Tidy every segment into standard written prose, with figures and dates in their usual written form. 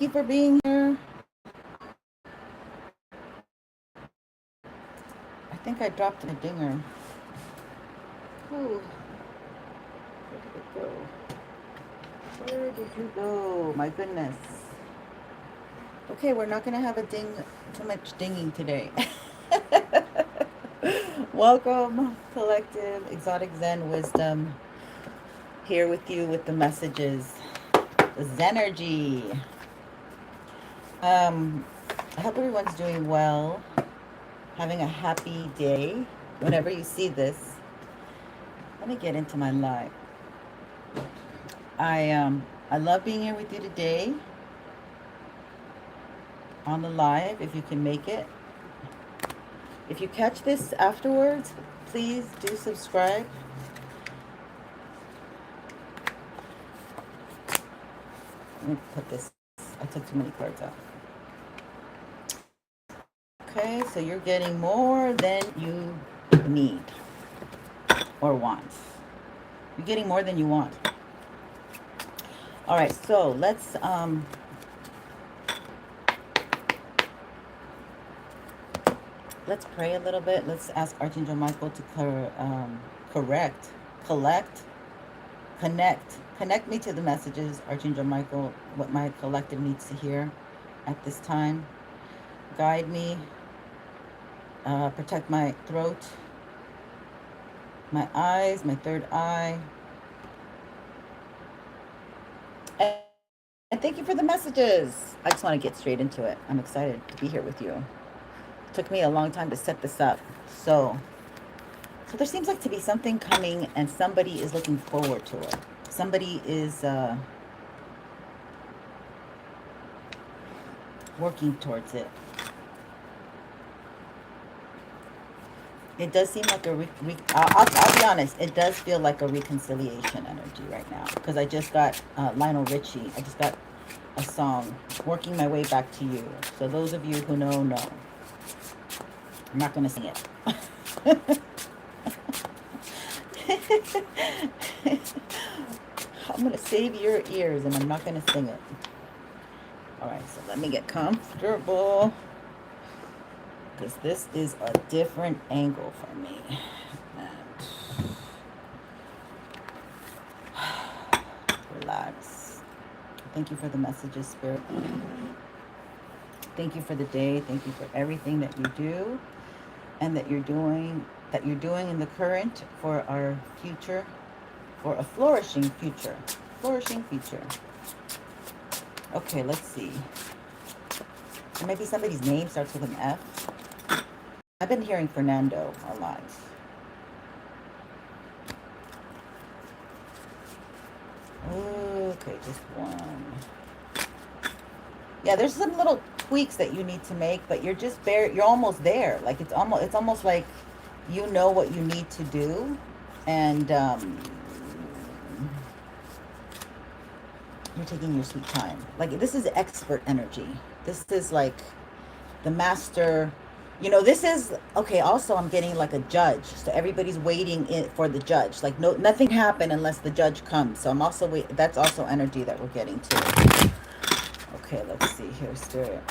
you for being here. I think I dropped a dinger. Ooh, where did it go? Where did you go? My goodness. Okay, we're not going to have too much dinging today. Welcome, Collective Exotic Zen Wisdom. Here with you with the messages. The Zenergy. I hope everyone's doing well. Having a happy day. Whenever you see this. Let me get into my live. I love being here with you today. On the live, if you can make it. If you catch this afterwards, please do subscribe. Let me put this. I took too many cards out. Okay, so you're getting more than you need or want. You're getting more than you want. All right, so let's pray a little bit. Let's ask Archangel Michael to connect me to the messages, Archangel Michael, what my collective needs to hear at this time. Guide me, protect my throat, my eyes, my third eye. And thank you for the messages. I just want to get straight into it. I'm excited to be here with you. It took me a long time to set this up. So there seems like to be something coming and somebody is looking forward to it. Somebody is working towards it. It does seem like I'll be honest, it does feel like a reconciliation energy right now. Because I just got Lionel Richie. I just got a song, Working My Way Back to You. So those of you who know. I'm not going to sing it. I'm going to save your ears and I'm not going to sing it. All right, so let me get comfortable. Because this is a different angle for me. And relax. Thank you for the messages, Spirit. Thank you for the day. Thank you for everything that you do and that you're doing in the current for our future, for a flourishing future. Flourishing future. Okay, let's see. Maybe somebody's name starts with an F. I've been hearing Fernando a lot. Okay, just one. Yeah, there's some little tweaks that you need to make, but you're almost there. Like it's almost like you know what you need to do, and you're taking your sweet time. Like this is expert energy. This is like the master. This is okay. Also, I'm getting like a judge, so everybody's waiting for the judge. Like nothing happened unless the judge comes. So I'm also that's also energy that we're getting to. Okay, let's see here, Spirit.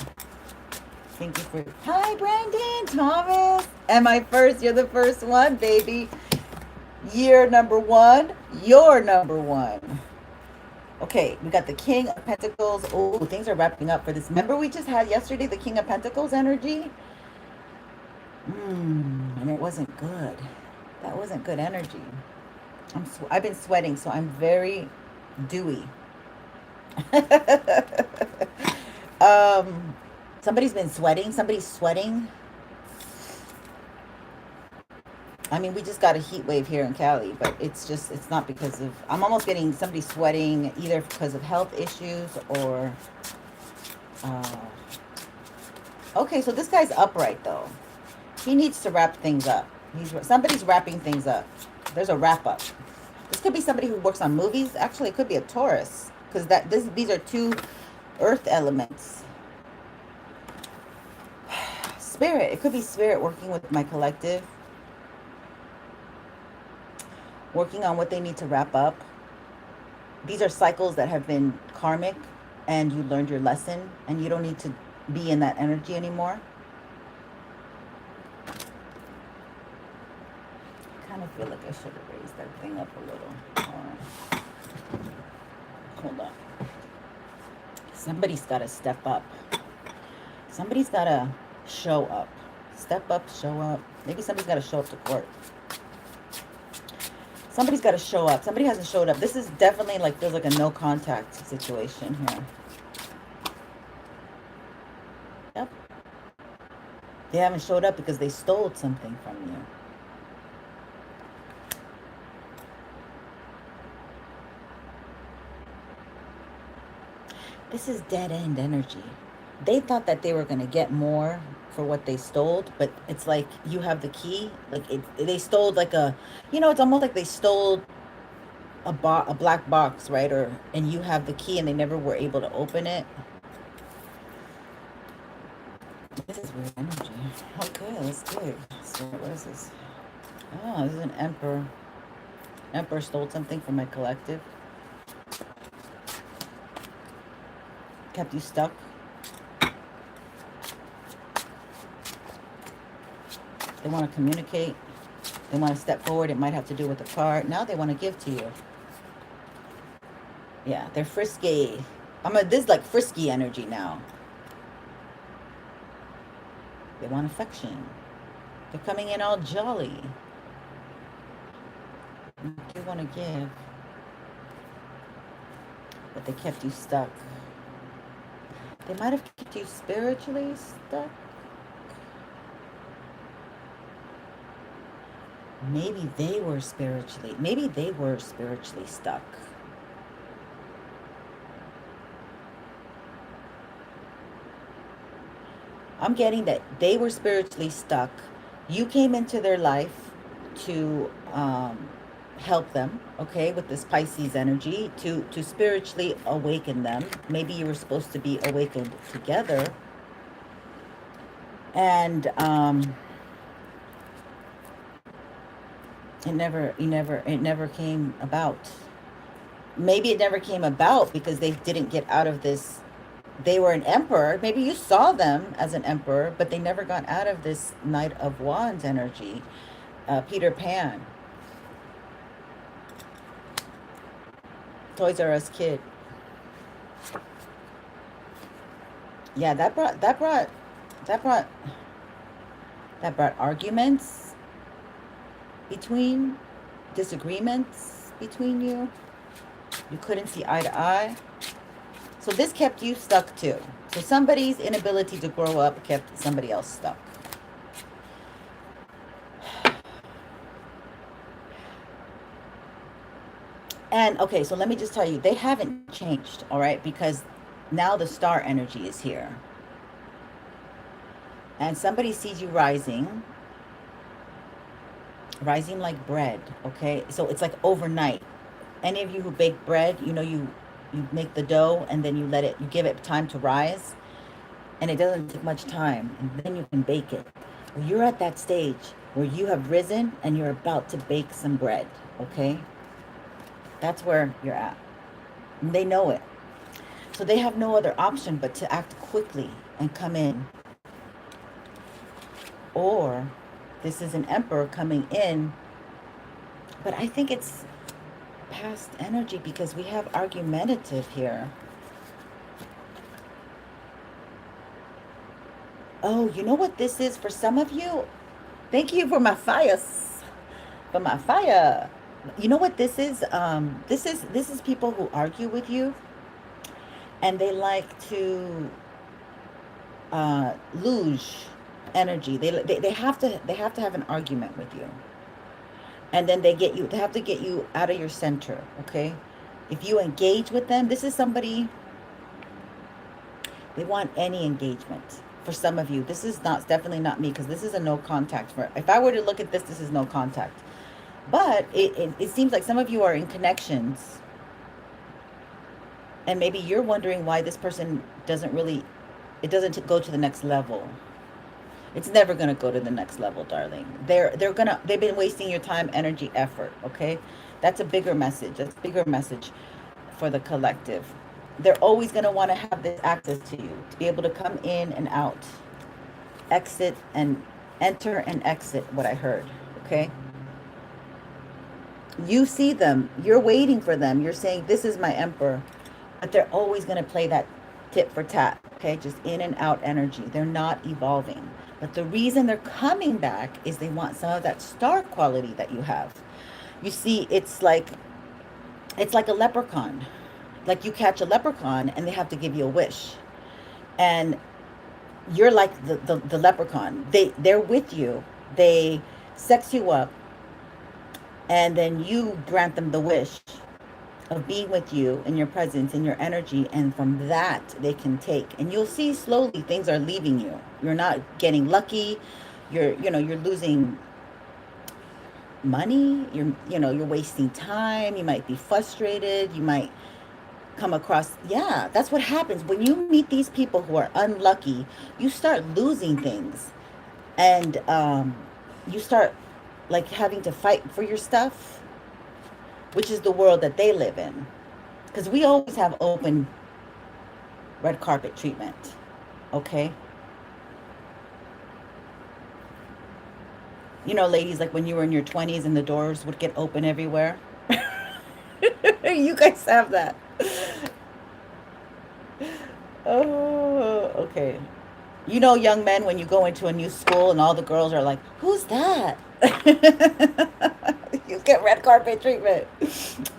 Thank you for... Hi, Brandon, Thomas. You're the first one, baby. Year number 1. You're number 1. Okay, we got the King of Pentacles. Oh, things are wrapping up for this. Remember we just had yesterday the King of Pentacles energy? And it wasn't good. That wasn't good energy. I've been sweating, so I'm very dewy. Somebody's been sweating. Somebody's sweating. I mean, we just got a heat wave here in Cali, but it's not because of... I'm almost getting somebody sweating either because of health issues or... Okay, so this guy's upright, though. He needs to wrap things up. Somebody's wrapping things up. There's a wrap up. This could be somebody who works on movies. Actually, it could be a Taurus. Because these are 2 earth elements. Spirit. It could be spirit working with my collective. Working on what they need to wrap up. These are cycles that have been karmic and you learned your lesson and you don't need to be in that energy anymore. I kind of feel like I should have raised that thing up a little. Hold on. Somebody's got to step up. Somebody's got to show up. Step up, show up. Maybe somebody's got to show up to court. Somebody's got to show up. Somebody hasn't showed up. This is definitely like, feels like a no contact situation here. Yep. They haven't showed up because they stole something from you. This is dead end energy. They thought that they were going to get more for what they stole, but it's like you have the key. Like they stole like a, you know, it's almost like they stole a black box, right? And you have the key and they never were able to open it. This is weird energy. Okay, let's do it. So what is this? Oh, this is an emperor. Emperor stole something from my collective. Kept you stuck. They want to communicate. They want to step forward. It might have to do with a card. Now they want to give to you. Yeah, they're frisky. This is like frisky energy now. They want affection. They're coming in all jolly. They want to give. But they kept you stuck. They might have kept you spiritually stuck. Maybe they were spiritually stuck. I'm getting that they were spiritually stuck. You came into their life to help them, okay, with this Pisces energy, to spiritually awaken them. Maybe you were supposed to be awakened together. And it never came about. Maybe it never came about because they didn't get out of this. They were an emperor. Maybe you saw them as an emperor, but they never got out of this Knight of Wands energy. Peter Pan. Toys R Us kid. Yeah, that brought arguments disagreements between you. You couldn't see eye to eye. So this kept you stuck too. So somebody's inability to grow up kept somebody else stuck. And okay, so let me just tell you, they haven't changed, all right? Because now the star energy is here. And somebody sees you rising like bread, okay? So it's like overnight. Any of you who bake bread, you know, you make the dough and then you give it time to rise, and it doesn't take much time, and then you can bake it. Well, you're at that stage where you have risen and you're about to bake some bread, okay? That's where you're at. And they know it. So they have no other option but to act quickly and come in. Or this is an emperor coming in, but I think it's past energy because we have argumentative here. Oh, you know what this is for some of you? Thank you for my fires. For my fire. You know what this is? This is people who argue with you, and they like to lose energy. They have to have an argument with you, and then they have to get you out of your center. Okay, if you engage with them, this is somebody. They want any engagement. For some of you, this is definitely not me, because this is a no contact. If I were to look at this, this is no contact. But it seems like some of you are in connections, and maybe you're wondering why this person doesn't go to the next level. It's never going to go to the next level, darling. They've been wasting your time, energy, effort, okay? That's a bigger message. That's a bigger message for the collective. they're always going to want to have this access to you, to be able to come in and out, exit and enter and exit, what I heard. Okay. You see them, you're waiting for them, you're saying, this is my emperor, but they're always going to play that tit for tat. Okay, just in and out energy. They're not evolving. But the reason they're coming back is they want some of that star quality that you have. You see, it's like a leprechaun. Like you catch a leprechaun and they have to give you a wish. And you're like the leprechaun. They're with you. They sex you up, and then you grant them the wish of being with you in your presence, in your energy, and from that they can take. And you'll see slowly things are leaving you. You're not getting lucky. You're losing money. You're wasting time. You might be frustrated. You might come across, yeah, that's what happens when you meet these people who are unlucky. You start losing things, and you start like having to fight for your stuff, which is the world that they live in. Because we always have open red carpet treatment. Okay. Ladies, like when you were in your 20s and the doors would get open everywhere. You guys have that. Oh, okay. Young men, when you go into a new school and all the girls are like, who's that? You get red carpet treatment.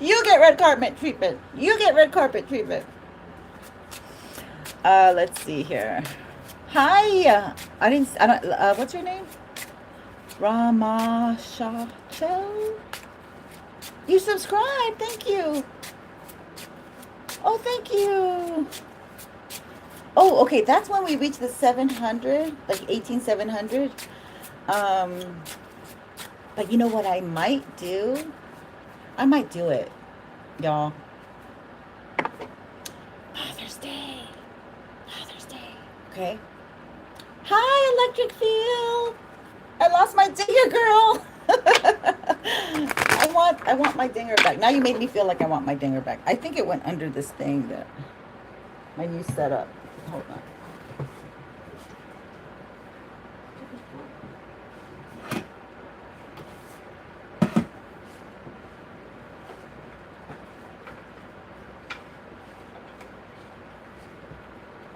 You get red carpet treatment. You get red carpet treatment. Let's see here. Hi. I don't, what's your name? Ramashacho? You subscribed. Thank you. Oh, thank you. Oh, okay. That's when we reach the 700, like 18,700. But you know what I might do? I might do it, y'all. Father's Day. Father's Day. Okay. Hi, Electric Field. I lost my dinger, girl. I want my dinger back. Now you made me feel like I want my dinger back. I think it went under this thing that my new setup. Hold on.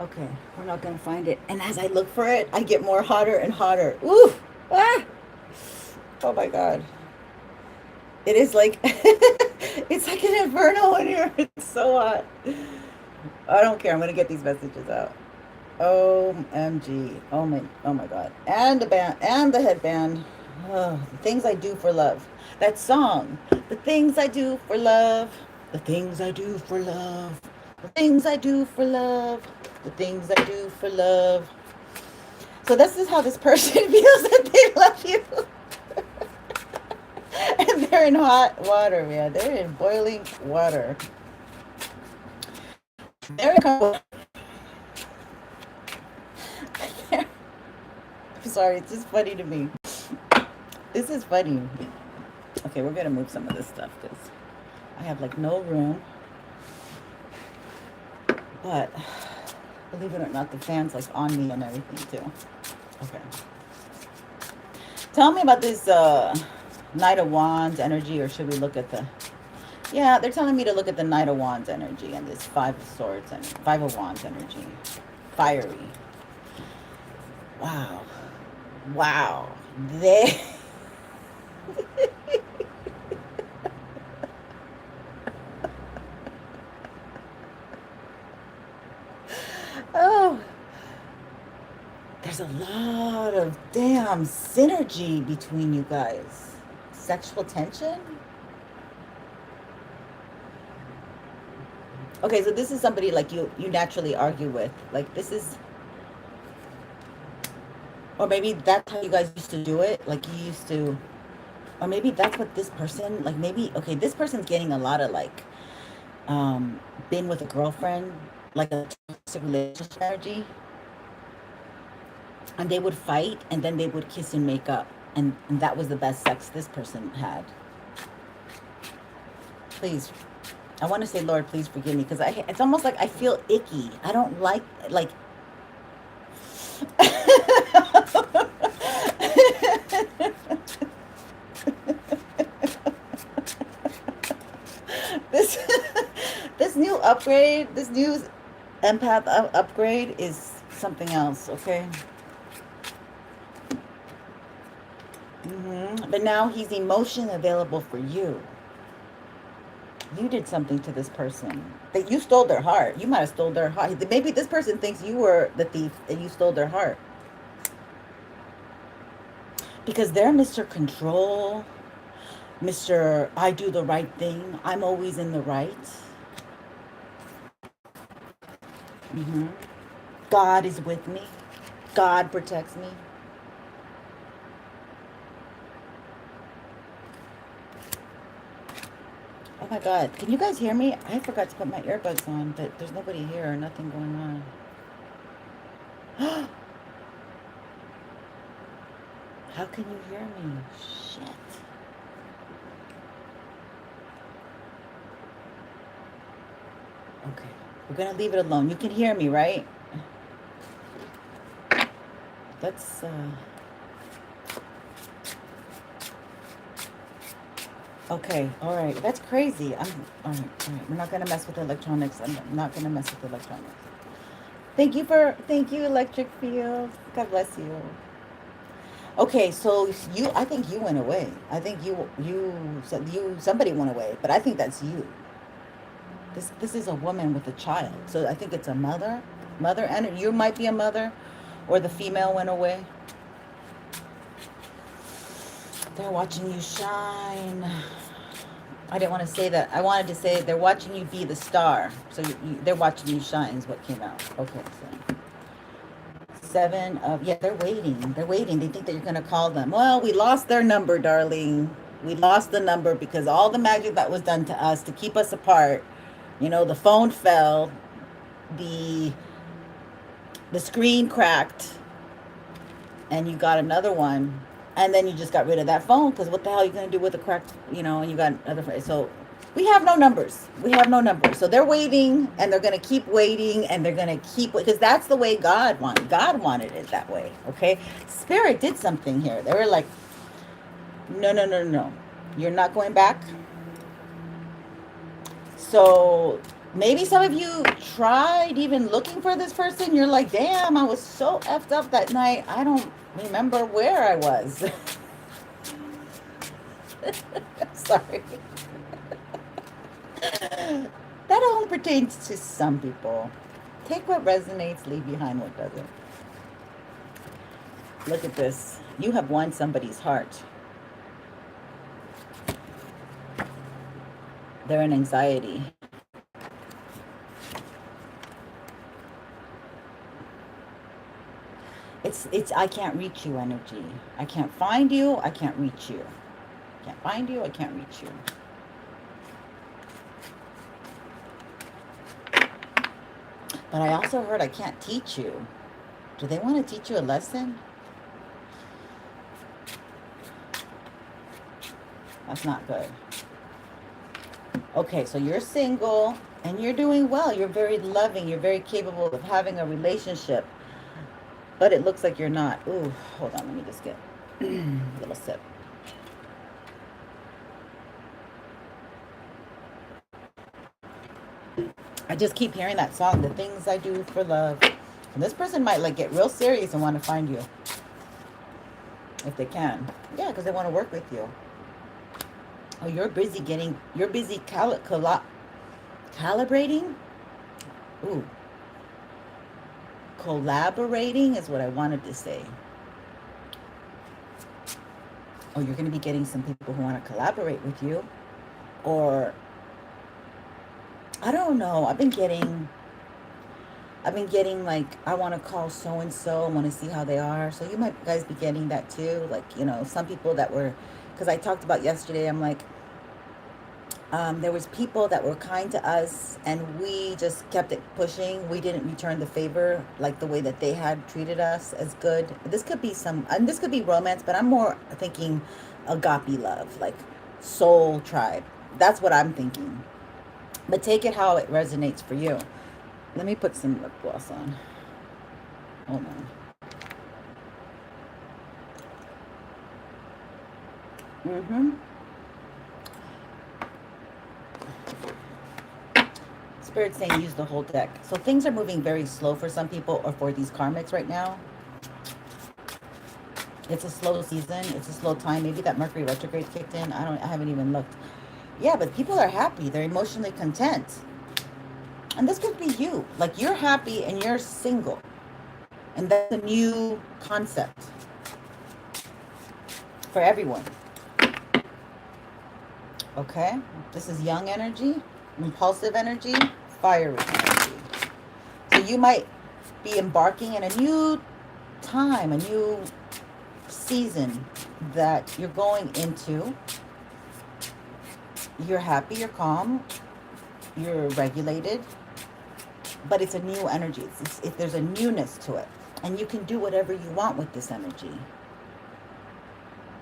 Okay, we're not gonna find it. And as I look for it, I get more hotter and hotter. Ooh! Ah! Oh my God. It is like, it's like an inferno in here. It's so hot. I don't care. I'm gonna get these messages out. OMG. Oh my God. And the band and the headband. Oh, the things I do for love. That song. The things I do for love. The things I do for love. The things I do for love. The things I do for love. So this is how this person feels that they love you. And they're in hot water, man. They're in boiling water. They're I'm sorry, it's just funny to me. This is funny. Okay, we're gonna move some of this stuff because I have like no room. But believe it or not, the fan's like on me and everything too. Okay. Tell me about this Knight of Wands energy, or should we look at the... Yeah, they're telling me to look at the Knight of Wands energy and this Five of Swords and Five of Wands energy. Fiery. Wow. Wow. They... Oh. There's a lot of damn synergy between you guys. Sexual tension? Okay, so this is somebody like you naturally argue with. Like this is... Or maybe that's how you guys used to do it. Like you used to... Or maybe that's what this person... Like maybe... Okay, this person's getting a lot of like... Been with a girlfriend. Like a toxic relationship strategy. And they would fight and then they would kiss and make up. And that was the best sex this person had. Please I want to say, Lord, please forgive me, because it's almost like I feel icky. I don't like this this new upgrade, this new empath upgrade is something else, okay? But now he's emotion available for you. You did something to this person. That you stole their heart. You might have stole their heart. Maybe this person thinks you were the thief and you stole their heart. Because they're Mr. Control, Mr. I do the right thing. I'm always in the right. God is with me. God protects me. Oh my God. Can you guys hear me? I forgot to put my earbuds on, but there's nobody here or nothing going on. How can you hear me? Shit. Okay. We're going to leave it alone. You can hear me, right? Let's, okay, all right. That's crazy. All right. We're not gonna mess with electronics. I'm not gonna mess with electronics. Thank you, electric field. God bless you. Okay, so I think you went away. I think somebody went away, but I think that's you. This is a woman with a child, so I think it's a mother, and you might be a mother, or the female went away. They're watching you shine. I didn't want to say that. I wanted to say they're watching you be the star. So they're watching you shine is what came out. Okay, so 7 of, yeah, they're waiting. They're waiting. They think that you're going to call them. Well, we lost their number, darling. We lost the number because all the magic that was done to us to keep us apart. You know, the phone fell. The screen cracked. And you got another one. And then you just got rid of that phone because what the hell are you going to do with a cracked, and you got another. So we have no numbers. So they're waiting and they're going to keep waiting and they're going to keep, because that's the way God wanted. God wanted it that way. Okay. Spirit did something here. They were like, no. You're not going back. So maybe some of you tried even looking for this person. You're like, damn, I was so effed up that night. I don't remember where I was. Sorry. That only pertains to some people. Take what resonates, leave behind what doesn't. Look at this. You have won somebody's heart. They're in anxiety. It's I can't reach you energy. I can't find you. I can't reach you. Can't find you. I can't reach you. But I also heard I can't teach you. Do they want to teach you a lesson? That's not good. Okay, so you're single and you're doing well. You're very loving. You're very capable of having a relationship. But it looks like you're not. Ooh, hold on. Let me just get a little sip. I just keep hearing that song, The Things I Do for Love. And this person might like get real serious and want to find you. If they can. Yeah, because they want to work with you. Oh, you're busy calibrating? Ooh. Collaborating is what I wanted to say. Oh, you're going to be getting some people who want to collaborate with you. Or, I don't know. I've been getting like, I want to call so-and-so. I want to see how they are. So you might guys be getting that too. Like, some people that were, because I talked about yesterday, I'm like, there was people that were kind to us and we just kept it pushing. We didn't return the favor like the way that they had treated us as good. This could be and this could be romance, but I'm more thinking agape love, like soul tribe. That's what I'm thinking. But take it how it resonates for you. Let me put some lip gloss on. Hold on. Spirit saying use the whole deck. So things are moving very slow for some people, or for these karmics right now. It's a slow season. It's a slow time. Maybe that Mercury retrograde kicked in. I haven't even looked. Yeah, but people are happy. They're emotionally content. And this could be you. Like, you're happy and you're single. And that's a new concept for everyone. Okay? This is young energy, impulsive energy, fiery energy. So you might be embarking in a new time, a new season that you're going into. You're happy, you're calm, you're regulated, but it's a new energy. There's a newness to it, and you can do whatever you want with this energy.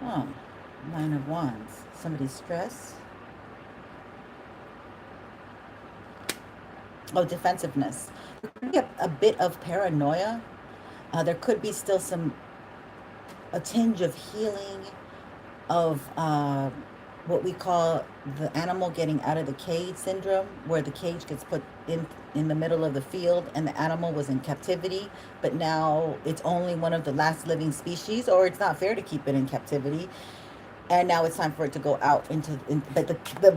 Oh, 9 of Wands. Somebody's stressed. Oh, defensiveness. There could be a bit of paranoia. There could be still a tinge of healing, of what we call the animal getting out of the cage syndrome, where the cage gets put in the middle of the field and the animal was in captivity, but now it's only one of the last living species, or it's not fair to keep it in captivity, and now it's time for it to go out but the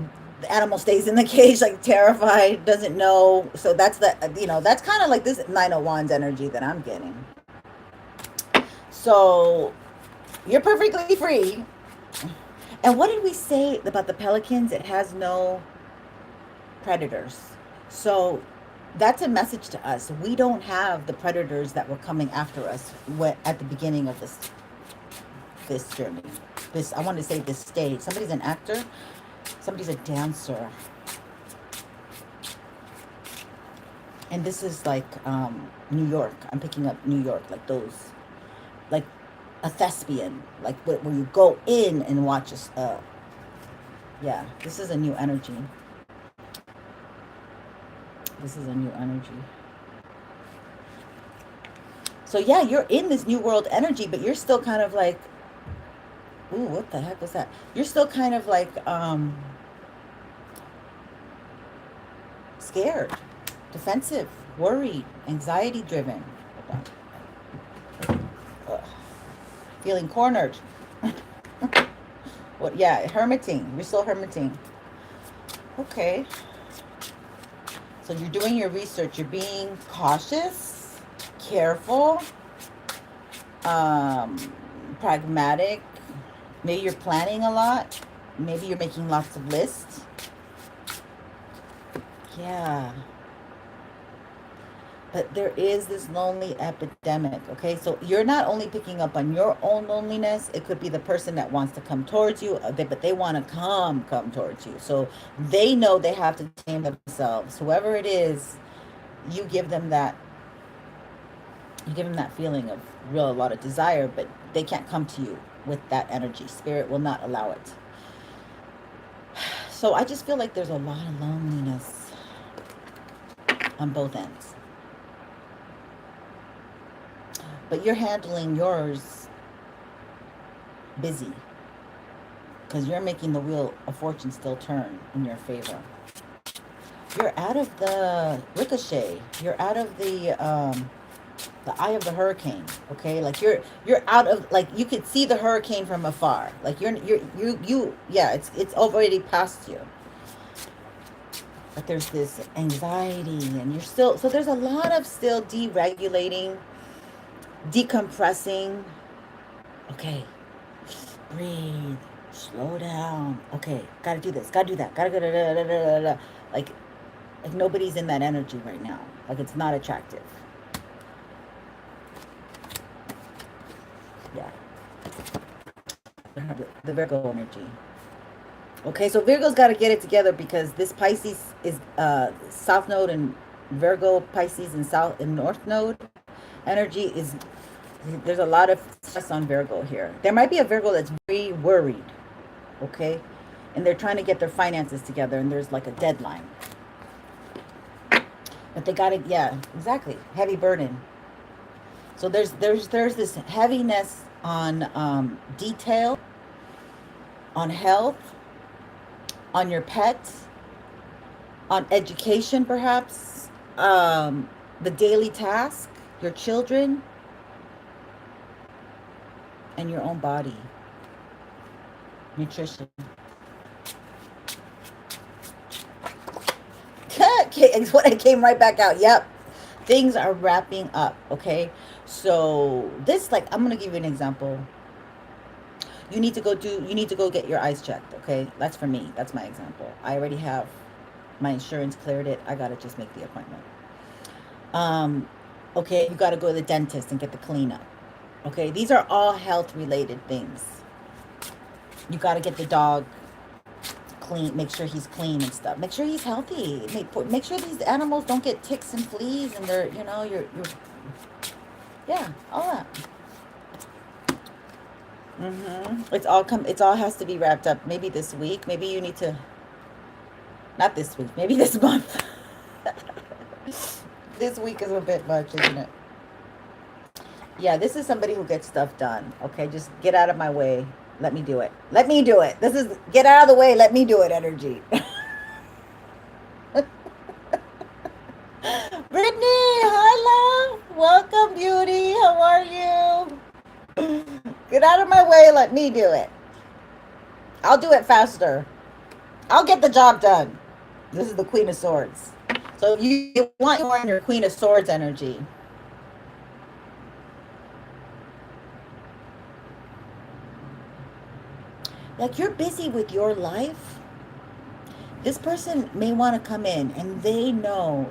animal stays in the cage, like terrified, doesn't know. So that's that's kind of like this 9 of Wands energy that I'm getting. So you're perfectly free. And what did we say about the pelicans? It has no predators. So that's a message to us. We don't have the predators that were coming after us at the beginning of this journey. I want to say this stage. Somebody's an actor. Somebody's a dancer. And this is like New York. I'm picking up New York, like those, like a thespian, like where you go in and watch yeah, this is a new energy. This is a new energy. So yeah, you're in this new world energy, but you're still kind of like, ooh, what the heck was that? You're still kind of like scared, defensive, worried, anxiety driven. Feeling cornered. What? Yeah, hermiting. You're still hermiting. Okay. So you're doing your research. You're being cautious, careful, pragmatic. Maybe you're planning a lot. Maybe you're making lots of lists. Yeah. But there is this lonely epidemic, okay? So you're not only picking up on your own loneliness. It could be the person that wants to come towards you, but they want to come towards you. So they know they have to tame themselves. Whoever it is, you give them that feeling of a lot of desire, but they can't come to you with that energy. Spirit will not allow it. So I just feel like there's a lot of loneliness on both ends. But you're handling yours busy, because you're making the wheel of fortune still turn in your favor. You're out of the ricochet. You're out of the eye of the hurricane. Okay, like you're out of, like, you could see the hurricane from afar. Like yeah, it's already past you. But there's this anxiety, and you're still, so there's a lot of still deregulating, decompressing. Okay, breathe, slow down. Okay, gotta do this, gotta do that, gotta go. Like nobody's in that energy right now. Like, it's not attractive. Yeah, the Virgo energy. Okay, so Virgo's got to get it together, because this Pisces is South Node and Virgo, Pisces and South and North Node energy is, there's a lot of stress on Virgo here. There might be a Virgo that's very worried, okay? And they're trying to get their finances together, and there's like a deadline. But they gotta, yeah, exactly. Heavy burden. So there's this heaviness on detail, on health, on your pets, on education perhaps, the daily task, your children, and your own body. Nutrition. What it came right back out. Yep. Things are wrapping up. Okay. So this, like, I'm gonna give you an example. You need to go get your eyes checked. Okay. That's for me. That's my example. I already have my insurance cleared it. I gotta just make the appointment. Um, okay, you gotta go to the dentist and get the cleanup. Okay, these are all health related things. You gotta get the dog clean, make sure he's clean and stuff. Make sure he's healthy. Make sure these animals don't get ticks and fleas and they're, you're yeah, all that. It's all has to be wrapped up. Maybe this week. Maybe you need to, not this week. Maybe this month. This week is a bit much, isn't it? Yeah, this is somebody who gets stuff done. Okay, just get out of my way. Let me do it. Let me do it. This is get out of the way. Let me do it energy. Brittany, hi, love. Welcome, beauty. How are you? Get out of my way. Let me do it. I'll do it faster. I'll get the job done. This is the Queen of Swords. So if you want more in your Queen of Swords energy, like you're busy with your life, this person may want to come in and they know,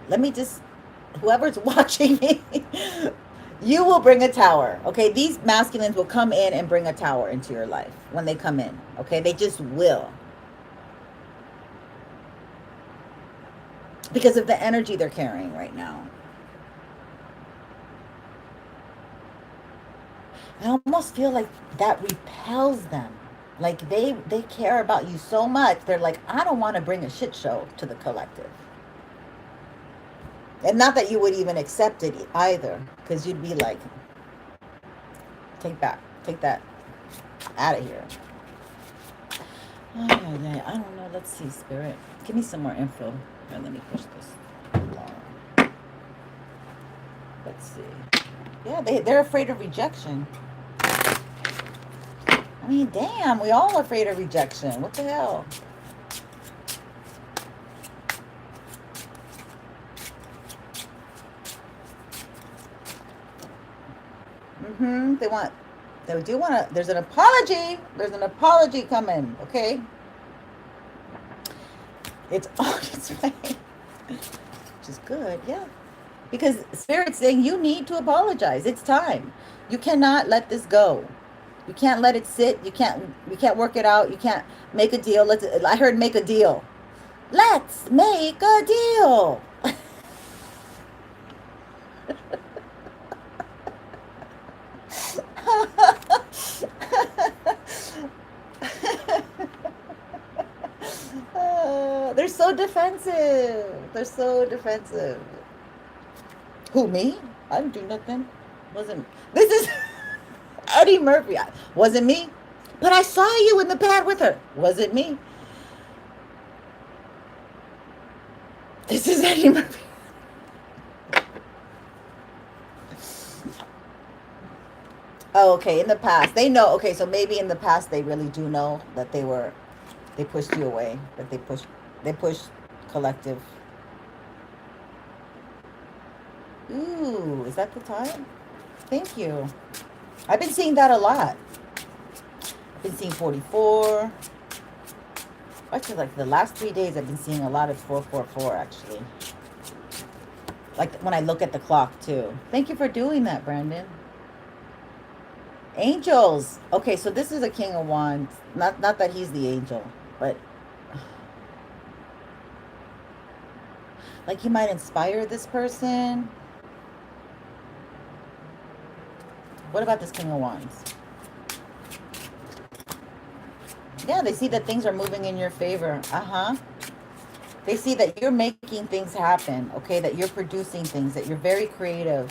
whoever's watching me, you will bring a tower. Okay, these masculines will come in and bring a tower into your life when they come in. Okay, they just will. Because of the energy they're carrying right now. I almost feel like that repels them. Like they care about you so much. They're like, I don't want to bring a shit show to the collective. And not that you would even accept it either. Because you'd be like, take that out of here. Oh, yeah, I don't know. Let's see, Spirit. Give me some more info. Here, let me push this along. Let's see. Yeah, they're afraid of rejection. I mean, damn, we all are afraid of rejection. What the hell? They do want to, there's an apology coming, okay? It's on its way. Which is good, yeah. Because Spirit's saying you need to apologize. It's time. You cannot let this go. You can't let it sit. You can't work it out. You can't make a deal. I heard make a deal. Let's make a deal. They're so defensive. They're so defensive. Who, me? I didn't do nothing. This is Eddie Murphy. Wasn't me. But I saw you in the pad with her. Wasn't me. This is Eddie Murphy. Oh, okay. In the past, they know. Okay, so maybe in the past they really do know that they pushed you away. That they pushed collective. Ooh, is that the time? Thank you. I've been seeing that a lot. I've been seeing 44. Actually, like the last 3 days, I've been seeing a lot of 444, actually. Like when I look at the clock, too. Thank you for doing that, Brandon. Angels. Okay, so this is a King of Wands. Not that he's the angel, but like you might inspire this person. What about this King of Wands? Yeah, they see that things are moving in your favor. They see that you're making things happen, okay? That you're producing things, that you're very creative.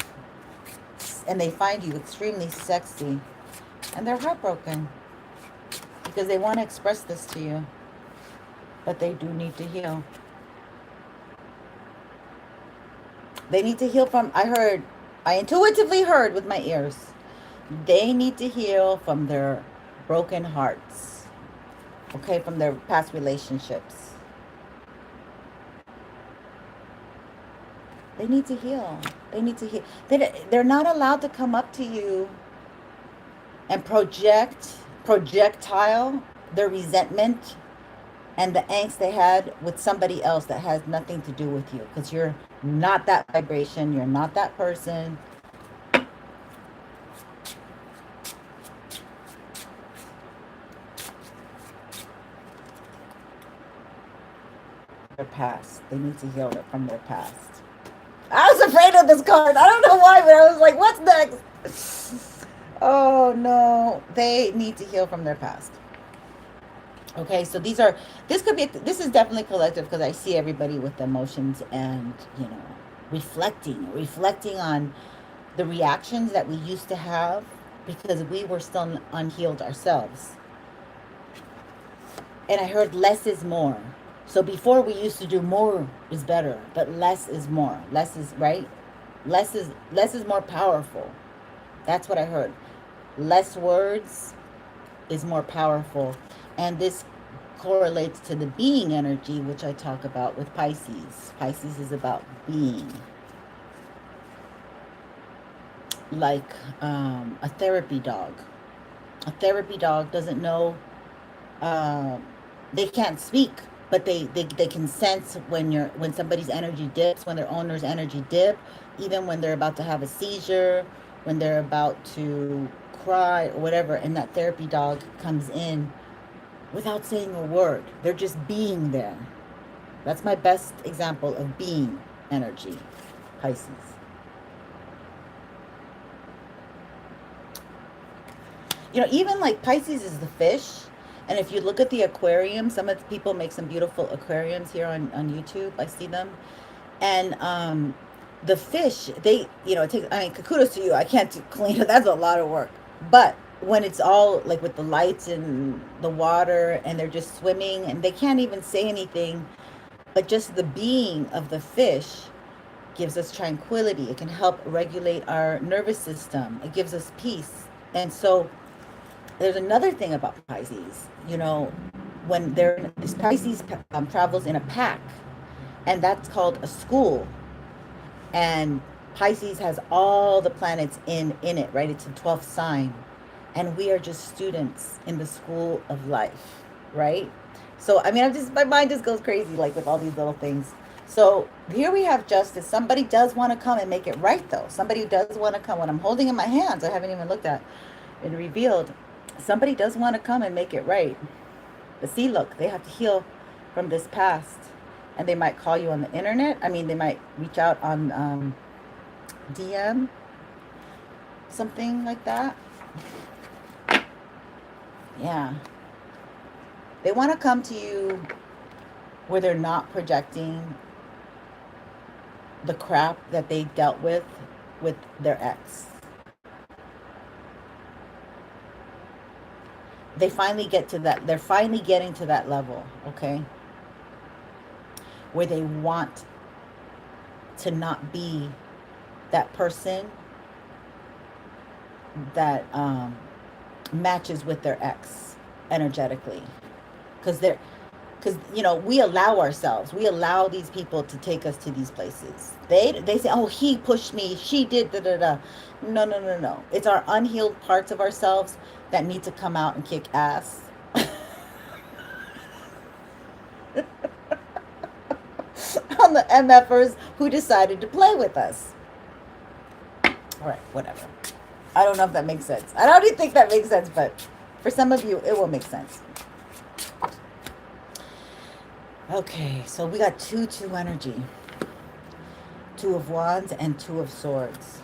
And they find you extremely sexy. And they're heartbroken because they want to express this to you. But they do need to heal. They need to heal from, I intuitively heard with my ears, they need to heal from their broken hearts, okay, from their past relationships. They need to heal. They need to heal. They're not allowed to come up to you and projectile their resentment and the angst they had with somebody else that has nothing to do with you, because you're not that vibration. You're not that person. Their past. They need to heal it from their past. I was afraid of this card. I don't know why, but I was like, what's next? Oh no. They need to heal from their past. Okay, so this is definitely collective, because I see everybody with emotions and, you know, reflecting on the reactions that we used to have because we were still unhealed ourselves. And I heard less is more. So before we used to do more is better, but less is more. Less is right. Less is more powerful. That's what I heard. Less words is more powerful. And this correlates to the being energy, which I talk about with Pisces. Pisces is about being. Like a therapy dog. A therapy dog doesn't know, they can't speak, but they can sense when somebody's energy dips, when their owner's energy dip, even when they're about to have a seizure, when they're about to cry or whatever, and that therapy dog comes in without saying a word. They're just being there. That's my best example of being energy, Pisces. You know, even like Pisces is the fish. And if you look at the aquarium, some of the people make some beautiful aquariums here on YouTube. I see them. And the fish, they, you know, it takes, I mean, kudos to you. I can't clean it. That's a lot of work. But when it's all like with the lights and the water and they're just swimming and they can't even say anything, but just the being of the fish gives us tranquility. It can help regulate our nervous system. It gives us peace. And so there's another thing about Pisces, you know, when this Pisces travels in a pack, and that's called a school. And Pisces has all the planets in it, right? It's a 12th sign. And we are just students in the school of life, right? So, I mean, my mind just goes crazy, like with all these little things. So here we have justice. Somebody does want to come and make it right, though. Somebody does want to come. What I'm holding in my hands, I haven't even looked at and revealed. Somebody does want to come and make it right. But see, look, they have to heal from this past. And they might call you on the internet. I mean, they might reach out on DM, something like that. Yeah. They want to come to you where they're not projecting the crap that they dealt with their ex. They finally get to that. They're finally getting to that level, okay? Where they want to not be that person that matches with their ex energetically, because you know, we allow these people to take us to these places. They say, oh, he pushed me, she did da da da. No. It's our unhealed parts of ourselves that need to come out and kick ass. On the MFers who decided to play with us. All right, whatever. I don't know if that makes sense. I don't even think that makes sense, but for some of you, it will make sense. Okay, so we got 2-2 energy. 2 of Wands and 2 of Swords.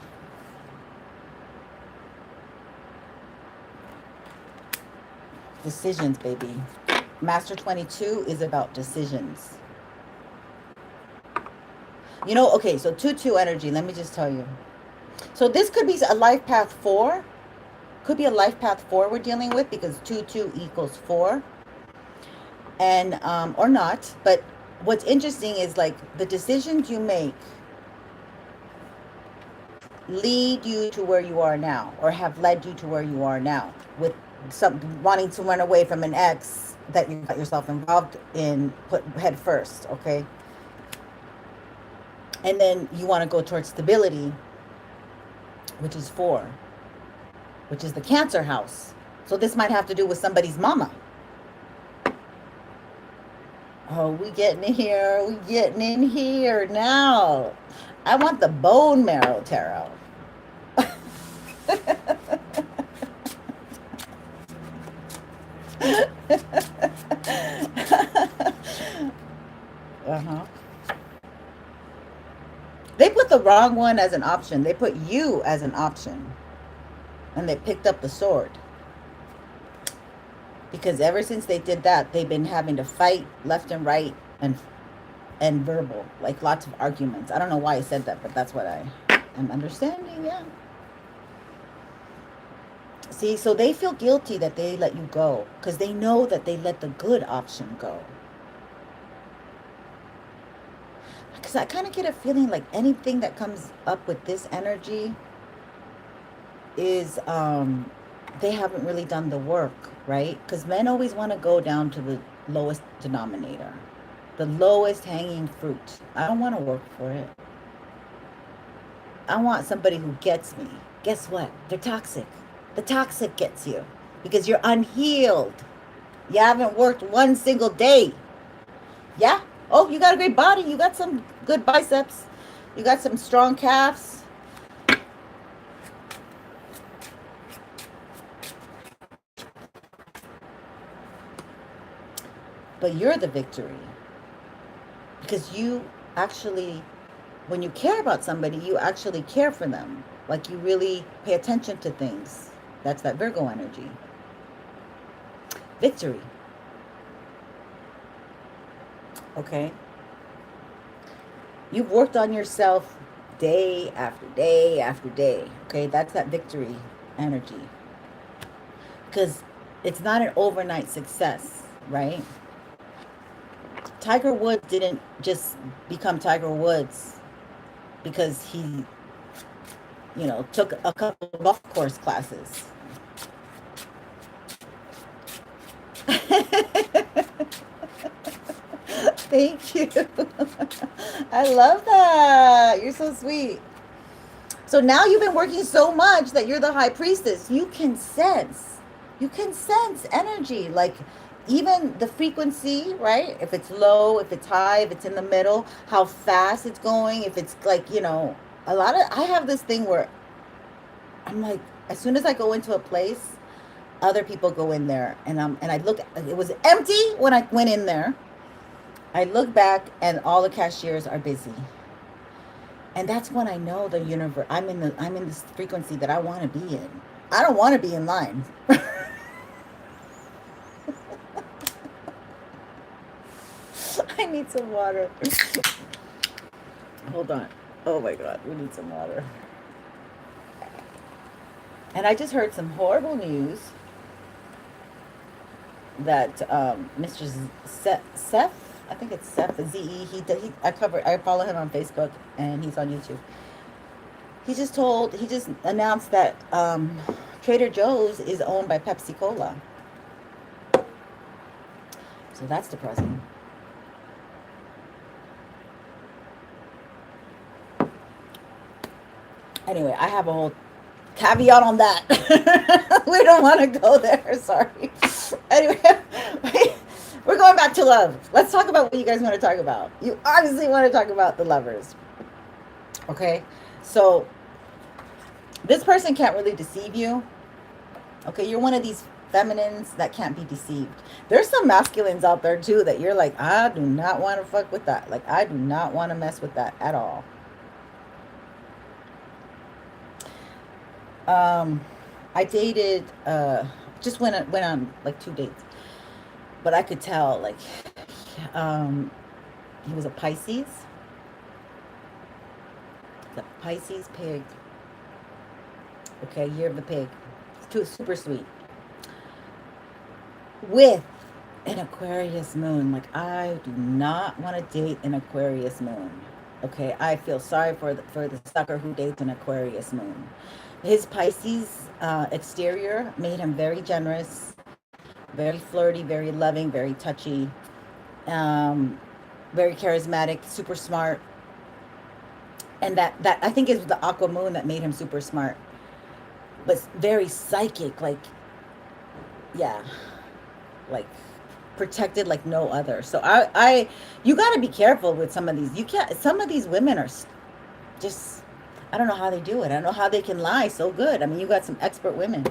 Decisions, baby. Master 22 is about decisions. Okay, so 2-2 energy, let me just tell you. So this could be a life path 4. Could be a life path 4 we're dealing with, because 2-2 equals 4. And, or not. But what's interesting is, like, the decisions you make lead you to where you are now, or have led you to where you are now, with some wanting to run away from an ex that you got yourself involved in, put head first, okay? And then you want to go towards stability, which is 4, which is the Cancer house. So this might have to do with somebody's mama. Oh, we getting in here. We getting in here now. I want the bone marrow tarot. Uh-huh. They put the wrong one as an option. They put you as an option. And they picked up the sword. Because ever since they did that, they've been having to fight left and right, and verbal, like lots of arguments. I don't know why I said that, but that's what I am understanding. Yeah. See, so they feel guilty that they let you go, because they know that they let the good option go. Because I kind of get a feeling like anything that comes up with this energy is they haven't really done the work, right? Because men always want to go down to the lowest denominator, the lowest hanging fruit. I don't want to work for it. I want somebody who gets me. Guess what? They're toxic. The toxic gets you because you're unhealed. You haven't worked one single day. Yeah? Oh, you got a great body. You got some good biceps. You got some strong calves. But you're the victory. Because you actually, when you care about somebody, you actually care for them. Like, you really pay attention to things. That's that Virgo energy. Victory. Okay? You've worked on yourself day after day after day. Okay? That's that victory energy. Because it's not an overnight success, right? Tiger Woods didn't just become Tiger Woods because he, took a couple of golf course classes. Thank you. I love that. You're so sweet. So now you've been working so much that you're the high priestess. You can sense energy. Like, even the frequency, right? If it's low, if it's high, if it's in the middle, how fast it's going, if it's like, I have this thing where I'm like, as soon as I go into a place, other people go in there, and I look, it was empty when I went in there. I look back and all the cashiers are busy. And that's when I know the universe, I'm in this frequency that I want to be in. I don't want to be in line. I need some water. Hold on. Oh my God, we need some water. And I just heard some horrible news that Mr. Seth, I think it's Seth, Z-E, I follow him on Facebook, and he's on YouTube. He just announced that Trader Joe's is owned by Pepsi Cola. So that's depressing. Anyway, I have a whole caveat on that. We don't want to go there. Sorry. Anyway, we're going back to love. Let's talk about what you guys want to talk about. You obviously want to talk about the lovers. Okay? So, this person can't really deceive you. Okay? You're one of these feminines that can't be deceived. There's some masculines out there, too, that you're like, I do not want to fuck with that. Like, I do not want to mess with that at all. I dated, just went on like 2 dates, but I could tell, like, he was a Pisces, The Pisces pig. Okay, year of the pig. It's too super sweet. With an Aquarius moon. Like, I do not want to date an Aquarius moon. Okay, I feel sorry for the sucker who dates an Aquarius moon. His Pisces exterior made him very generous, very flirty, very loving, very touchy, um, very charismatic, super smart. And that I think is the Aqua moon that made him super smart, but very psychic. Like, yeah, like protected like no other. So you got to be careful with some of these. You can't. Some of these women are just, I don't know how they do it. I don't know how they can lie so good. I mean, you got some expert women,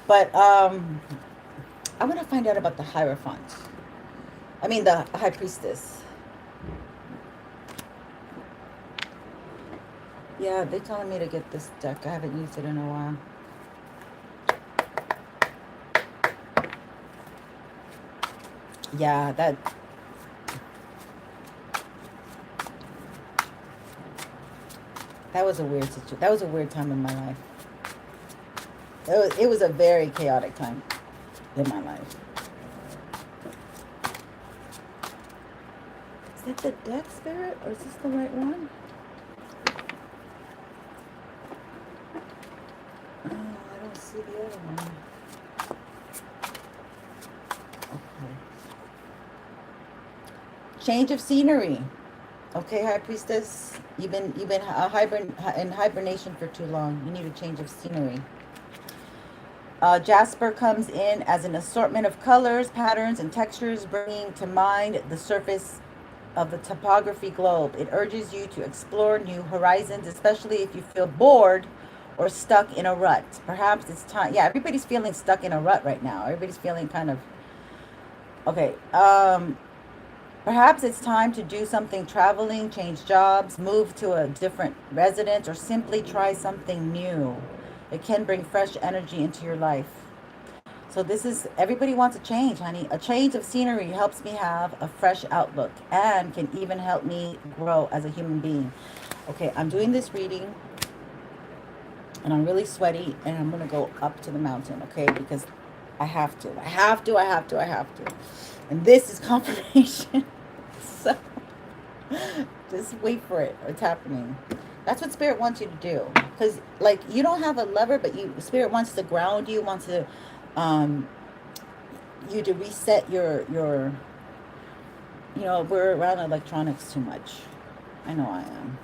but I want to find out about the Hierophant. I mean, the High Priestess. Yeah, they're telling me to get this deck. I haven't used it in a while. Yeah, that was a weird situation. That was a weird time in my life. It was a very chaotic time in my life. Is that the deck, Spirit? Or is this the right one? Oh, I don't see the other one. Okay. Change of scenery. Okay, High Priestess, you've been in hibernation for too long. You need a change of scenery. Jasper comes in as an assortment of colors, patterns, and textures, bringing to mind the surface of the topography globe. It urges you to explore new horizons, especially if you feel bored or stuck in a rut. Perhaps it's time. Yeah, everybody's feeling stuck in a rut right now. Everybody's feeling kind of, okay. Perhaps it's time to do something traveling, change jobs, move to a different residence, or simply try something new. It can bring fresh energy into your life. So this is, everybody wants a change, honey. A change of scenery helps me have a fresh outlook and can even help me grow as a human being. Okay, I'm doing this reading and I'm really sweaty and I'm going to go up to the mountain, okay? Because I have to. And this is confirmation. So just wait for it. It's happening. That's what Spirit wants you to do. Because, like, you don't have a lover, but Spirit wants to ground you, wants to you to reset your you know, we're around electronics too much. I know I am.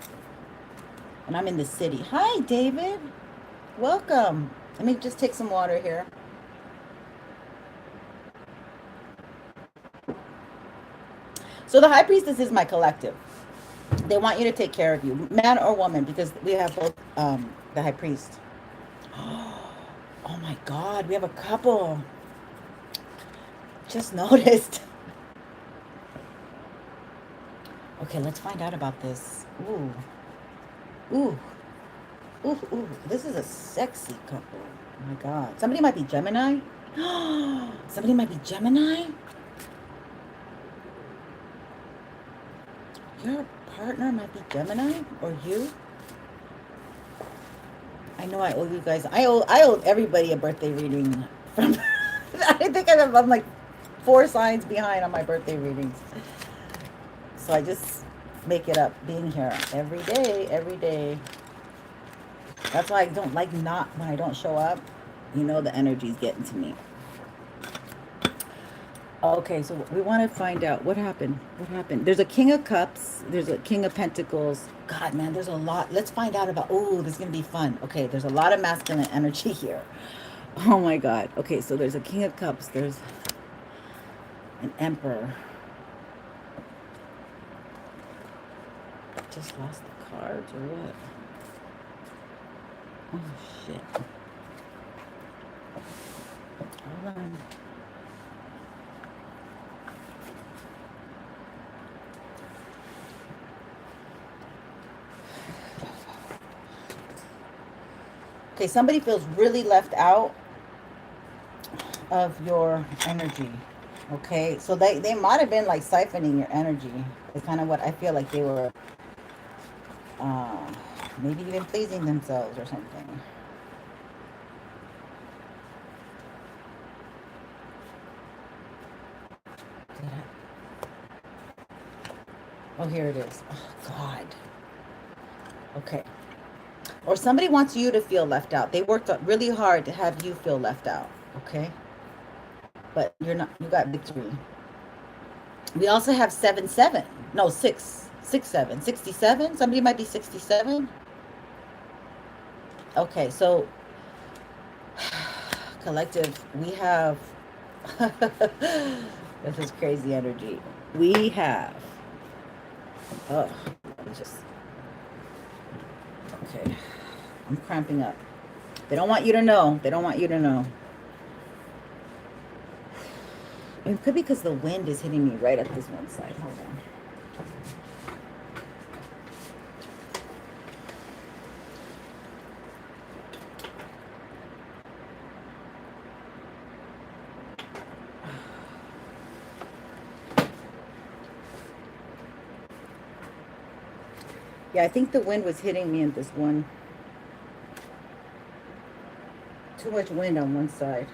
And I'm in the city. Hi, David. Welcome. Let me just take some water here. So the High Priestess is my collective. They want you to take care of you, man or woman, because we have both the High Priest. Oh my God, we have a couple. Just noticed. Okay, let's find out about this. Ooh. Ooh. Ooh, ooh. This is a sexy couple. Oh my God. Somebody might be Gemini. Somebody might be Gemini. Your partner might be Gemini, or you. I know I owe you guys. I owe everybody a birthday reading. From I think I'm like 4 signs behind on my birthday readings. So I just make it up being here every day, every day. That's why I don't like not when I don't show up. You know the energy's getting to me. Okay, so we want to find out what happened. What happened? There's a King of Cups. There's a King of Pentacles. God, man, there's a lot. Let's find out about, oh, this is going to be fun. Okay, there's a lot of masculine energy here. Oh, my God. Okay, so there's a King of Cups. There's an Emperor. Just lost the cards or what? Oh, shit. Hold on. Okay, somebody feels really left out of your energy. Okay, so they might have been like siphoning your energy. It's kind of what I feel like they were Maybe even pleasing themselves or something. Oh, here it is. Oh, God. Okay. Or somebody wants you to feel left out. They worked really hard to have you feel left out. Okay. But you're not, you got victory. We also have 7-7. No, 6-7. 67. Somebody might be 67. Okay. So, collective, we have, this is crazy energy. We have, oh, just, okay. I'm cramping up. They don't want you to know. They don't want you to know. It could be because the wind is hitting me right at this one side. Hold on. Yeah, I think the wind was hitting me in this one. Too much wind on one side.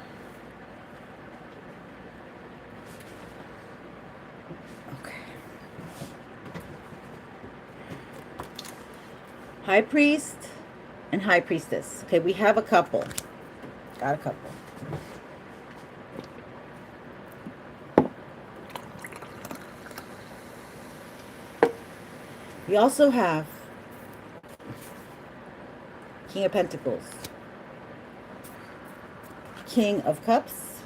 Okay. High Priest and High Priestess. Okay, we have a couple. Got a couple. We also have King of Pentacles, King of Cups,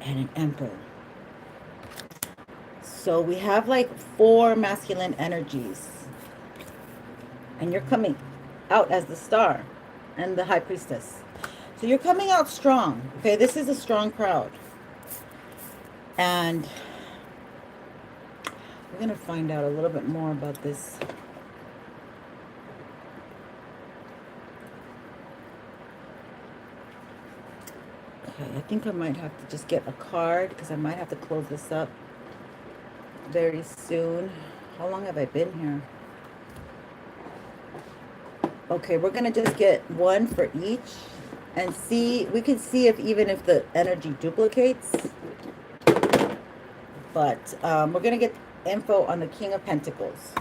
and an Emperor. So we have like 4 masculine energies. And you're coming out as the Star and the High Priestess. So you're coming out strong. Okay, this is a strong crowd. And we're going to find out a little bit more about this. Okay, I think I might have to just get a card because I might have to close this up very soon. How long have I been here? Okay, we're going to just get one for each and see. We can see if even if the energy duplicates. But we're going to get info on the King of Pentacles.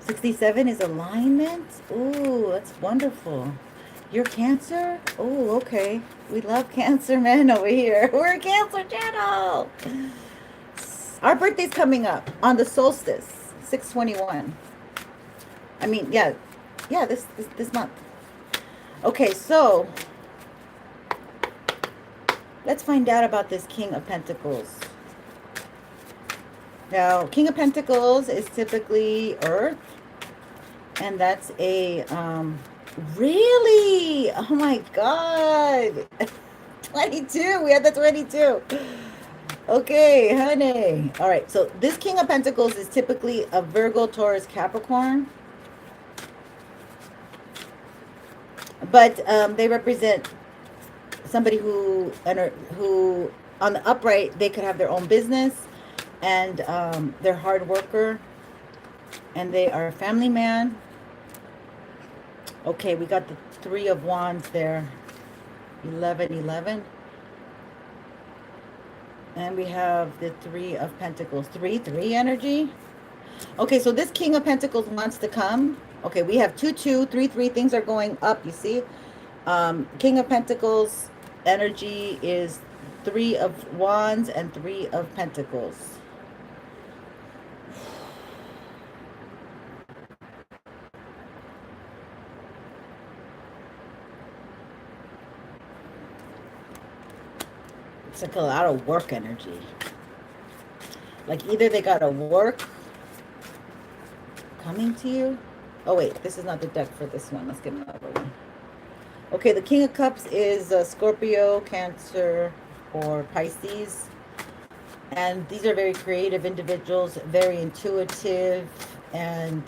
67 is alignment. Ooh, that's wonderful. You're Cancer? Oh, okay. We love Cancer men over here. We're a Cancer channel. Our birthday's coming up on the solstice, 6/21. I mean, yeah, this month. Okay, so let's find out about this King of Pentacles. Now, King of Pentacles is typically Earth, and that's a really, oh my God, 22. We had the 22. Okay, honey. All right, so this King of Pentacles is typically a Virgo, Taurus, Capricorn. But they represent somebody who on the upright, they could have their own business, and they're hard worker, and they are a family man. Okay, we got the 3 of Wands there, 11. And we have the 3 of Pentacles, 3 energy. Okay, so this King of Pentacles wants to come. Okay, we have 2, 3. Things are going up, you see. King of Pentacles energy is 3 of Wands and 3 of Pentacles. It's like a lot of work energy. Like either they got to work coming to you. Oh, wait, this is not the deck for this one. Let's get another one. Okay, the King of Cups is Scorpio, Cancer, or Pisces. And these are very creative individuals, very intuitive and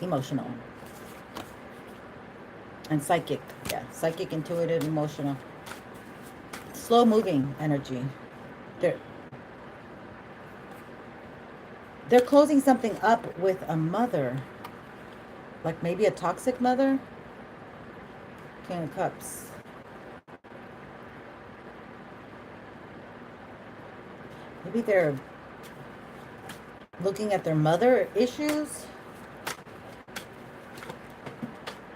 emotional. And psychic. Yeah, psychic, intuitive, emotional. Slow moving energy. They're closing something up with a mother. Like maybe a toxic mother. King of Cups. Maybe they're looking at their mother issues.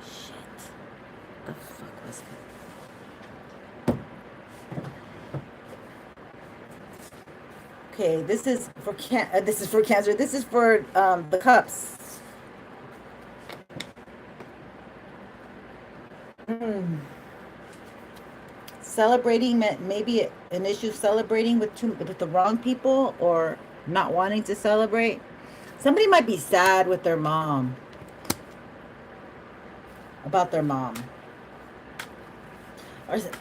Shit. The fuck was that? Okay, this is for this is for Cancer. This is for the cups. Celebrating, maybe an issue celebrating with the wrong people, or not wanting to celebrate. Somebody might be sad with their mom, about their mom. Or is it,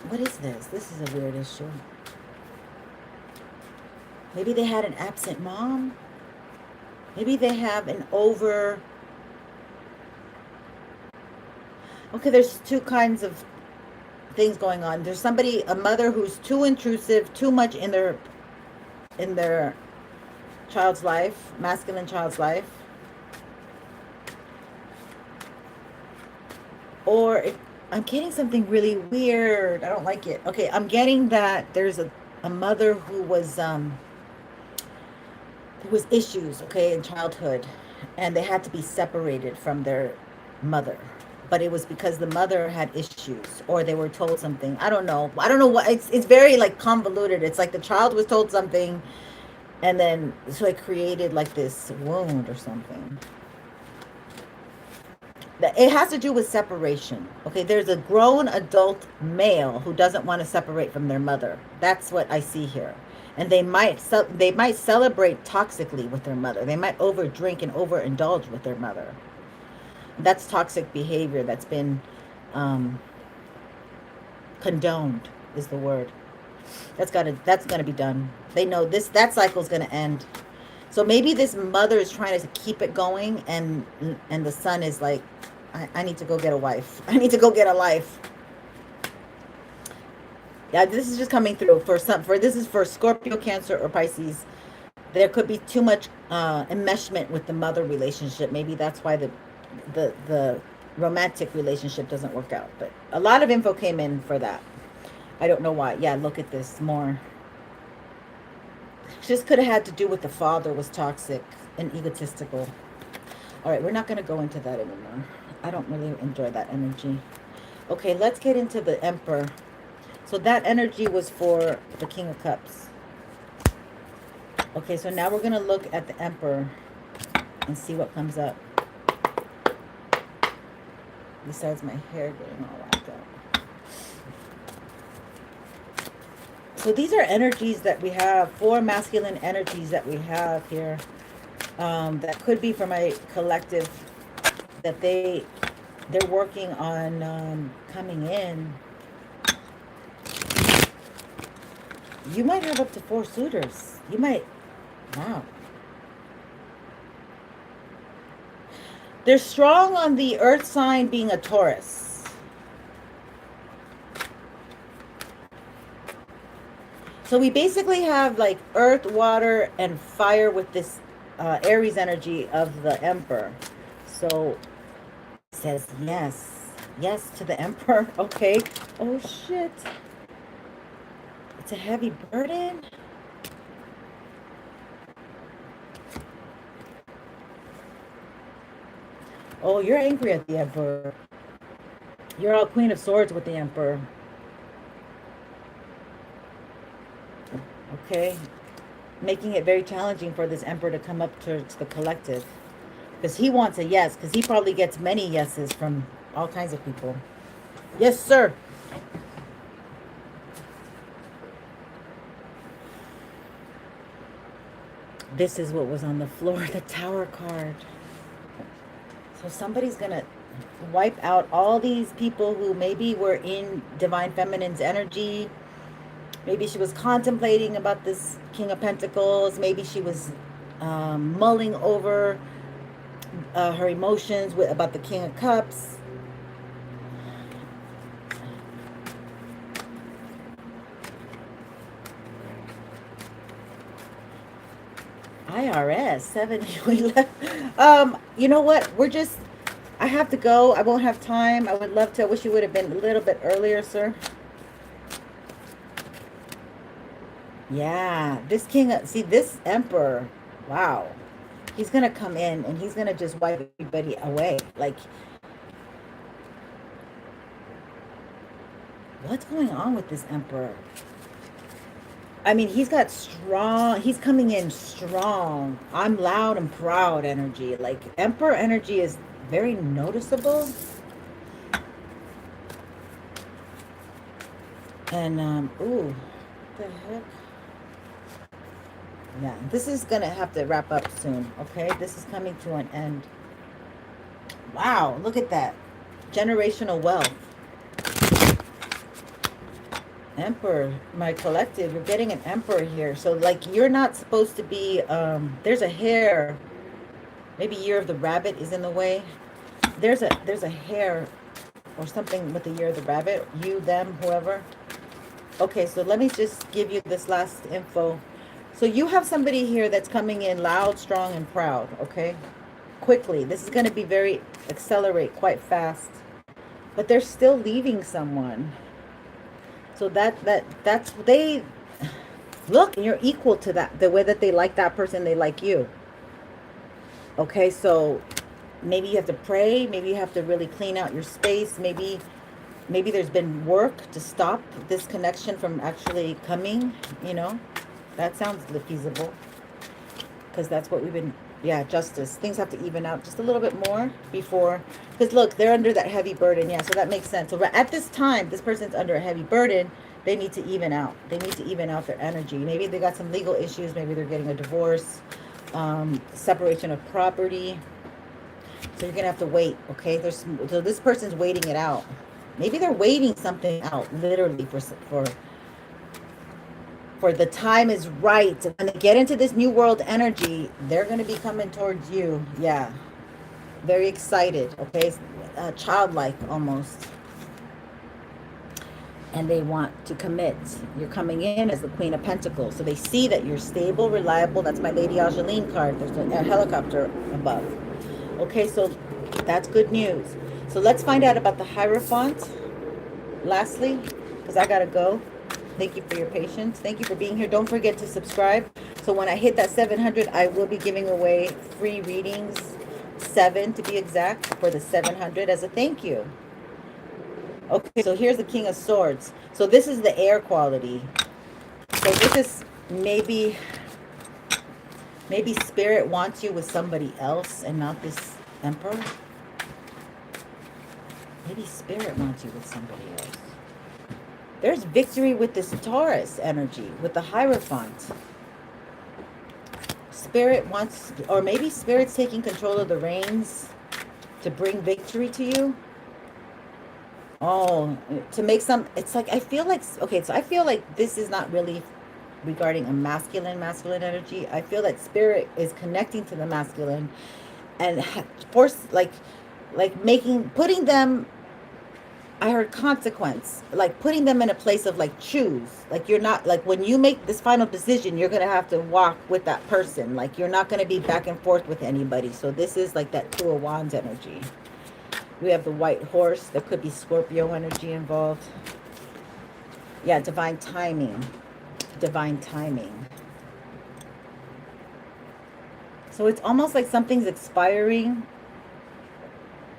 what is this? This is a weird issue. Maybe they had an absent mom. Maybe they have an over... Okay, there's two kinds of things going on. There's somebody, a mother who's too intrusive, too much in their child's life, masculine child's life. Or I'm getting something really weird. I don't like it. Okay, I'm getting that there's a mother who was issues, okay, in childhood, and they had to be separated from their mother. But it was because the mother had issues, or they were told something. I don't know what. It's very like convoluted. It's like the child was told something, and then so it created like this wound or something. It has to do with separation. Okay, there's a grown adult male who doesn't want to separate from their mother. That's what I see here. And they might celebrate toxically with their mother. They might overdrink and overindulge with their mother. That's toxic behavior that's been condoned, is the word. That's gonna be done. They know that cycle's gonna end. So maybe this mother is trying to keep it going, and the son is like, I need to go get a wife. I need to go get a life. Yeah, this is just coming through this is for Scorpio, Cancer, or Pisces. There could be too much enmeshment with the mother relationship. Maybe that's why the romantic relationship doesn't work out. But a lot of info came in for that. I don't know why. Yeah, look at this more. Just could have had to do with the father was toxic and egotistical. All right, we're not going to go into that anymore. I don't really enjoy that energy. Okay, let's get into the Emperor. So that energy was for the King of Cups. Okay, so now we're going to look at the Emperor and see what comes up. Besides my hair getting all wrapped up. So these are energies that we have, 4 masculine energies that we have here. That could be for my collective, that they're working on coming in. You might have up to 4 suitors. You might, wow. They're strong on the earth sign being a Taurus. So we basically have like earth, water, and fire with this Aries energy of the Emperor. So it says yes. Yes to the Emperor. Okay. Oh, shit. It's a heavy burden. Oh, you're angry at the Emperor. You're all Queen of Swords with the Emperor. Okay. Making it very challenging for this Emperor to come up to the collective. Because he wants a yes. Because he probably gets many yeses from all kinds of people. Yes, sir. This is what was on the floor, the Tower card. So somebody's going to wipe out all these people who maybe were in Divine Feminine's energy. Maybe she was contemplating about this King of Pentacles. Maybe she was mulling over her emotions about the King of Cups. IRS 70 we left. You know what? I have to go. I won't have time. I would love to. I wish you would have been a little bit earlier, sir. Yeah, this see this emperor. Wow. He's going to come in and he's going to just wipe everybody away. Like, what's going on with this emperor? I mean, he's coming in strong. I'm loud and proud energy. Like, emperor energy is very noticeable. And, ooh, what the heck? Yeah, this is going to have to wrap up soon, okay? This is coming to an end. Wow, look at that. Generational wealth. Emperor, my collective, you're getting an emperor here. So, like, you're not supposed to be, there's a hair. Maybe year of the rabbit is in the way. There's a hair or something with the year of the rabbit. You, them, whoever. Okay, so let me just give you this last info. So you have somebody here that's coming in loud, strong, and proud, okay? Quickly. This is going to be accelerate quite fast. But they're still leaving someone. So they look, and you're equal to that. The way that they like that person, they like you. Okay, so maybe you have to pray. Maybe you have to really clean out your space. Maybe there's been work to stop this connection from actually coming, you know. That sounds feasible. Because that's what we've been, yeah, justice. Things have to even out just a little bit more before. Because look, they're under that heavy burden. Yeah, so that makes sense. So at this time, this person's under a heavy burden. They need to even out. They need to even out their energy. Maybe they got some legal issues. Maybe they're getting a divorce, separation of property. So you're going to have to wait, okay? So this person's waiting it out. Maybe they're waiting something out, literally, for the time is right. When they get into this new world energy, they're going to be coming towards you. Yeah. Very excited, okay? Childlike almost. And they want to commit. You're coming in as the Queen of Pentacles. So they see that you're stable, reliable. That's my Lady Angeline card. There's a helicopter above. Okay, so that's good news. So let's find out about the Hierophant. Lastly, because I got to go. Thank you for your patience. Thank you for being here. Don't forget to subscribe. So when I hit that 700, I will be giving away free readings, 7 to be exact, for the 700 as a thank you. Okay, so here's the King of Swords. So this is the air quality. So this is maybe Spirit wants you with somebody else and not this Emperor. Maybe Spirit wants you with somebody else. There's victory with this Taurus energy, with the Hierophant. Spirit wants, or maybe Spirit's taking control of the reins to bring victory to you. Oh, to make some, it's like, I feel like, okay, so I feel like this is not really regarding a masculine energy. I feel that Spirit is connecting to the masculine and putting them, I heard consequence, like putting them in a place of like choose. Like you're not, like when you make this final decision, you're going to have to walk with that person. Like you're not going to be back and forth with anybody. So this is like that Two of Wands energy. We have the White Horse. There could be Scorpio energy involved. Yeah, divine timing. Divine timing. So it's almost like something's expiring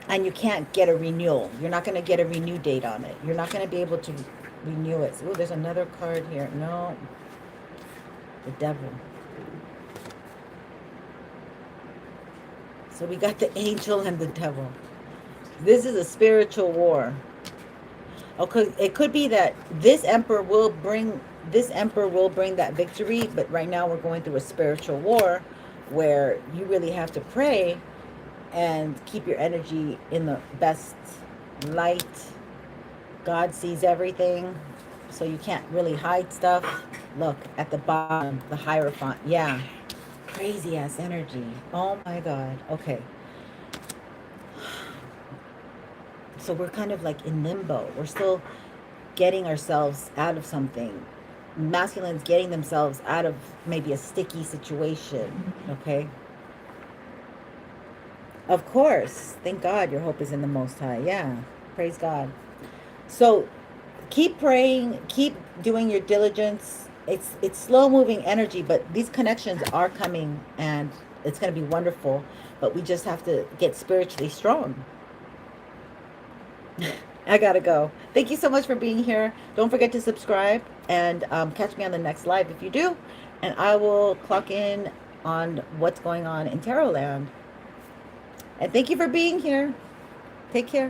and you can't get a renewal. You're not going to get a renew date on it. You're not going to be able to renew it. Oh, there's another card here. No. The Devil. So we got the Angel and the Devil. This is a spiritual war. Okay, it could be that this Emperor will bring that victory, but right now we're going through a spiritual war where you really have to pray and keep your energy in the best light. God sees everything, so you can't really hide stuff. Look at the bottom, the Hierophant. Yeah, crazy ass energy. Oh my God. Okay. So we're kind of like in limbo. We're still getting ourselves out of something. masculines getting themselves out of maybe a sticky situation. Okay. Of course. Thank God your hope is in the Most High. Yeah. Praise God. So keep praying, keep doing your diligence. It's slow moving energy, but these connections are coming and it's going to be wonderful. But we just have to get spiritually strong. I gotta go. Thank you so much for being here. Don't forget to subscribe and catch me on the next live if you do. And I will clock in on what's going on in Tarot Land. And thank you for being here. Take care.